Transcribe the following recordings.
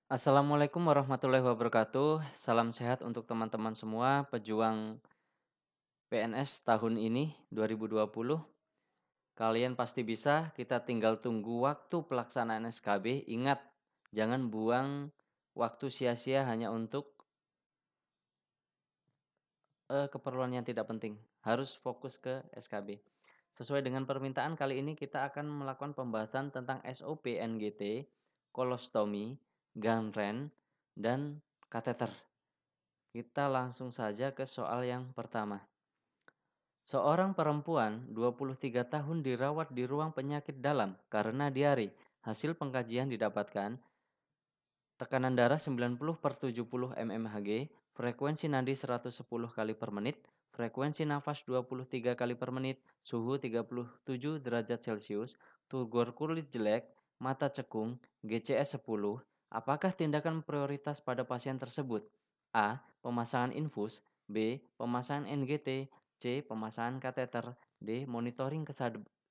Assalamualaikum warahmatullahi wabarakatuh. Salam sehat untuk teman-teman semua pejuang PNS tahun ini 2020. Kalian pasti bisa, kita tinggal tunggu waktu pelaksanaan SKB. Ingat, jangan buang waktu sia-sia hanya untuk keperluan yang tidak penting. Harus fokus ke SKB. Sesuai dengan permintaan kali ini kita akan melakukan pembahasan tentang SOP NGT, kolostomi, gangren, dan kateter. Kita langsung saja ke soal yang pertama. Seorang perempuan 23 tahun dirawat di ruang penyakit dalam karena diare. Hasil pengkajian didapatkan tekanan darah 90/70 mmHg, frekuensi nadi 110 kali per menit, frekuensi nafas 23 kali per menit, suhu 37 derajat Celcius, turgor kulit jelek, mata cekung, GCS 10. Apakah tindakan prioritas pada pasien tersebut? A. Pemasangan infus, B. Pemasangan NGT, C. Pemasangan kateter, D. Monitoring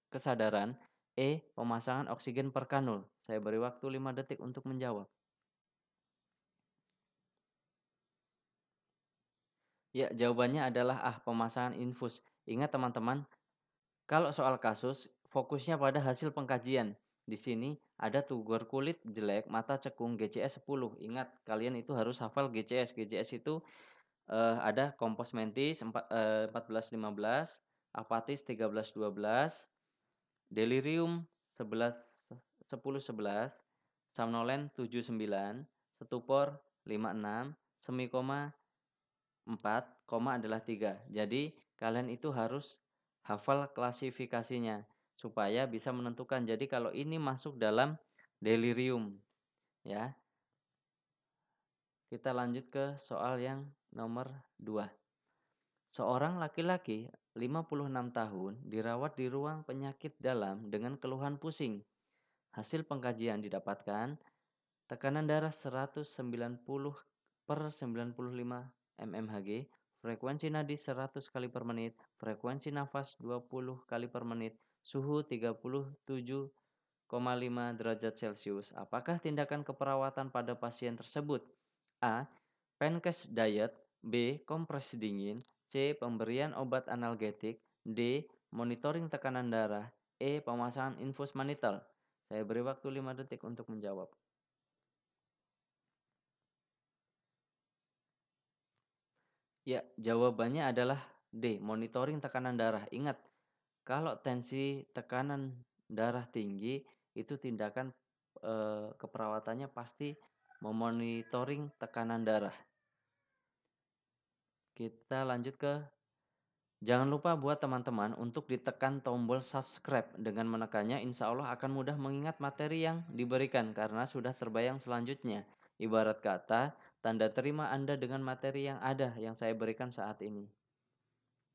kesadaran, E. Pemasangan oksigen per kanul. Saya beri waktu 5 detik untuk menjawab. Ya, jawabannya adalah pemasangan infus. Ingat teman-teman, kalau soal kasus, fokusnya pada hasil pengkajian. Di sini ada tugor kulit jelek, mata cekung, GCS 10. Ingat, kalian itu harus hafal GCS. GCS itu ada kompos mentis 14-15, apatis 13-12, delirium 11 10-11, somnolen 7-9, stupor 5-6, semikoma 4, koma adalah 3. Jadi, kalian itu harus hafal klasifikasinya supaya bisa menentukan. Jadi, kalau ini masuk dalam delirium, ya. Kita lanjut ke soal yang nomor 2. Seorang laki-laki 56 tahun dirawat di ruang penyakit dalam dengan keluhan pusing. Hasil pengkajian didapatkan tekanan darah 190/95 mmHg, frekuensi nadi 100 kali per menit, frekuensi nafas 20 kali per menit, suhu 37,5 derajat Celcius. Apakah tindakan keperawatan pada pasien tersebut? A. Pankes diet, B. Kompres dingin, C. Pemberian obat analgetik, D. Monitoring tekanan darah, E. Pemasangan infus manital. Saya beri waktu 5 detik untuk menjawab. Ya, jawabannya adalah D. Monitoring tekanan darah. Ingat, kalau tensi tekanan darah tinggi, itu tindakan keperawatannya pasti memonitoring tekanan darah. Kita lanjut ke jangan lupa buat teman-teman untuk ditekan tombol subscribe. Dengan menekannya insya Allah akan mudah mengingat materi yang diberikan karena sudah terbayang selanjutnya. Ibarat kata, tanda terima Anda dengan materi yang ada yang saya berikan saat ini.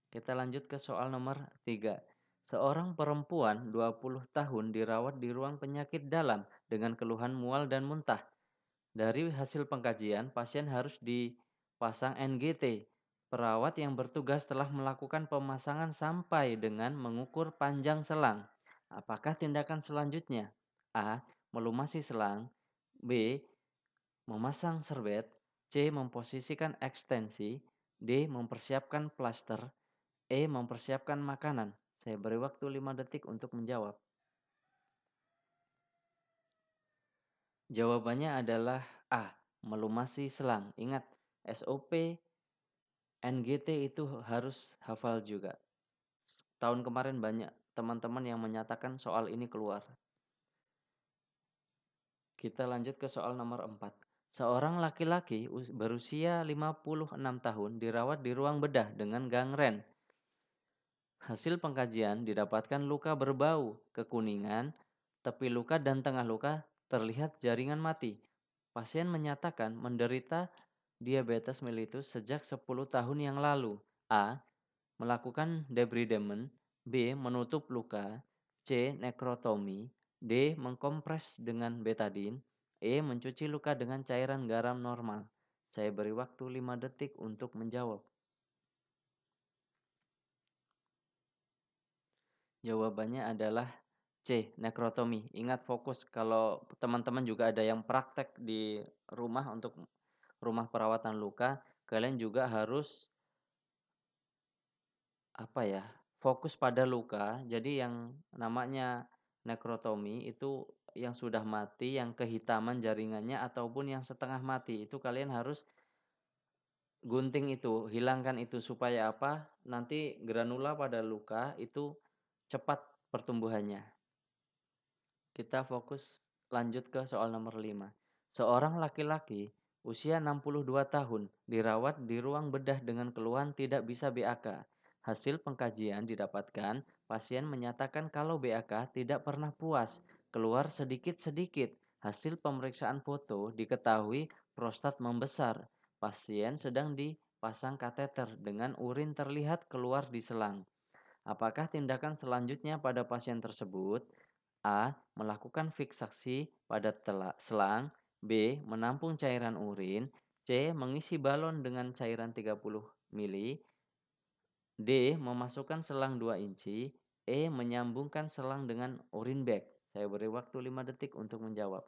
Kita lanjut ke soal nomor 3. Seorang perempuan 20 tahun dirawat di ruang penyakit dalam dengan keluhan mual dan muntah. Dari hasil pengkajian, pasien harus dipasang NGT. Perawat yang bertugas telah melakukan pemasangan sampai dengan mengukur panjang selang. Apakah tindakan selanjutnya? A. Melumasi selang, B. Memasang serbet, C. Memposisikan ekstensi, D. Mempersiapkan plaster, E. Mempersiapkan makanan. Saya beri waktu 5 detik untuk menjawab. Jawabannya adalah A. Melumasi selang. Ingat, SOP NGT itu harus hafal juga. Tahun kemarin banyak teman-teman yang menyatakan soal ini keluar. Kita lanjut ke soal nomor 4. Seorang laki-laki berusia 56 tahun dirawat di ruang bedah dengan gangren. Hasil pengkajian didapatkan luka berbau, kekuningan, tepi luka dan tengah luka terlihat jaringan mati. Pasien menyatakan menderita diabetes mellitus sejak 10 tahun yang lalu. A. Melakukan debridement, B. Menutup luka, C. Nekrotomi, D. Mengkompres dengan betadin, E. Mencuci luka dengan cairan garam normal. Saya beri waktu 5 detik untuk menjawab. Jawabannya adalah C. Nekrotomi. Ingat fokus kalau teman-teman juga ada yang praktek di rumah untuk rumah perawatan luka, kalian juga harus, apa ya, fokus pada luka. Jadi yang namanya nekrotomi itu yang sudah mati, yang kehitaman jaringannya ataupun yang setengah mati, itu kalian harus gunting itu, hilangkan itu supaya apa, nanti granula pada luka itu cepat pertumbuhannya. Kita fokus lanjut ke soal nomor 5. Seorang laki-laki usia 62 tahun dirawat di ruang bedah dengan keluhan tidak bisa BAK. Hasil pengkajian didapatkan, pasien menyatakan kalau BAK tidak pernah puas, keluar sedikit-sedikit. Hasil pemeriksaan foto diketahui prostat membesar. Pasien sedang dipasang kateter dengan urin terlihat keluar di selang. Apakah tindakan selanjutnya pada pasien tersebut? A. Melakukan fiksasi pada selang. B. Menampung cairan urin. C. Mengisi balon dengan cairan 30 mili. D. Memasukkan selang 2 inci. E. Menyambungkan selang dengan urin bag. Saya beri waktu 5 detik untuk menjawab.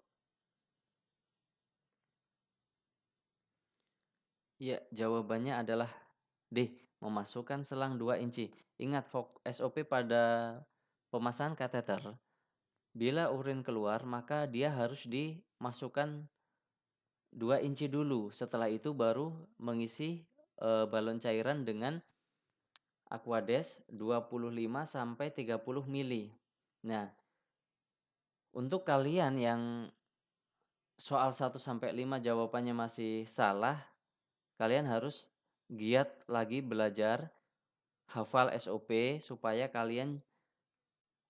Ya, jawabannya adalah D. Memasukkan selang 2 inci. Ingat SOP pada pemasangan kateter. Bila urin keluar, maka dia harus dimasukkan 2 inci dulu. Setelah itu baru mengisi, balon cairan dengan Aquades 25 sampai 30 mili. Nah, untuk kalian yang soal 1 sampai 5 jawabannya masih salah, kalian harus giat lagi belajar, hafal SOP supaya kalian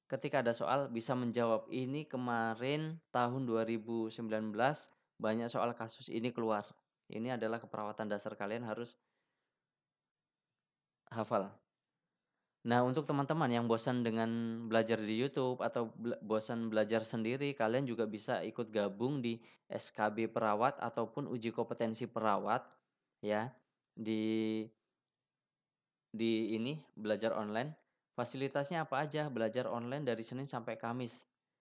ketika ada soal bisa menjawab. Ini kemarin tahun 2019 banyak soal kasus ini keluar. Ini adalah keperawatan dasar, kalian harus hafal. Nah, untuk teman-teman yang bosan dengan belajar di YouTube atau bosan belajar sendiri, kalian juga bisa ikut gabung di SKB perawat ataupun uji kompetensi perawat ya. Di ini belajar online. Fasilitasnya apa aja? Belajar online dari Senin sampai Kamis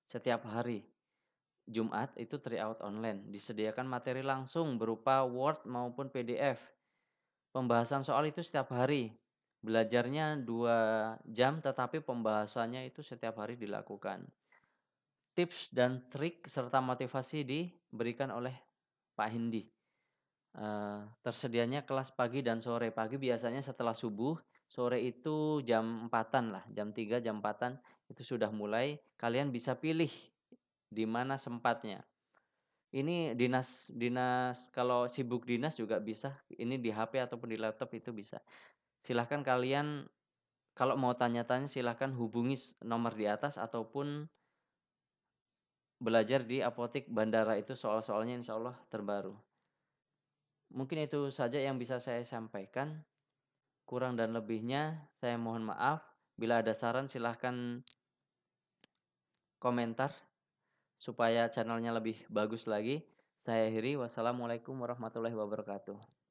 setiap hari. Jumat itu tryout online, disediakan materi langsung berupa Word maupun PDF. Pembahasan soal itu setiap hari. Belajarnya 2 jam tetapi pembahasannya itu setiap hari dilakukan. Tips dan trik serta motivasi diberikan oleh Pak Hindi. Tersedianya kelas pagi dan sore. Pagi biasanya setelah subuh, sore itu jam 4-an lah, jam 3, jam 4-an itu sudah mulai. Kalian bisa pilih di mana sempatnya. Ini dinas dinas kalau sibuk dinas juga bisa, ini di HP ataupun di laptop itu bisa. Silahkan kalian kalau mau tanya-tanya silahkan hubungi nomor di atas ataupun belajar di apotik bandara itu soal-soalnya insyaallah terbaru. Mungkin itu saja yang bisa saya sampaikan, kurang dan lebihnya saya mohon maaf. Bila ada saran silahkan komentar supaya channelnya lebih bagus lagi. Saya akhiri, wassalamualaikum warahmatullahi wabarakatuh.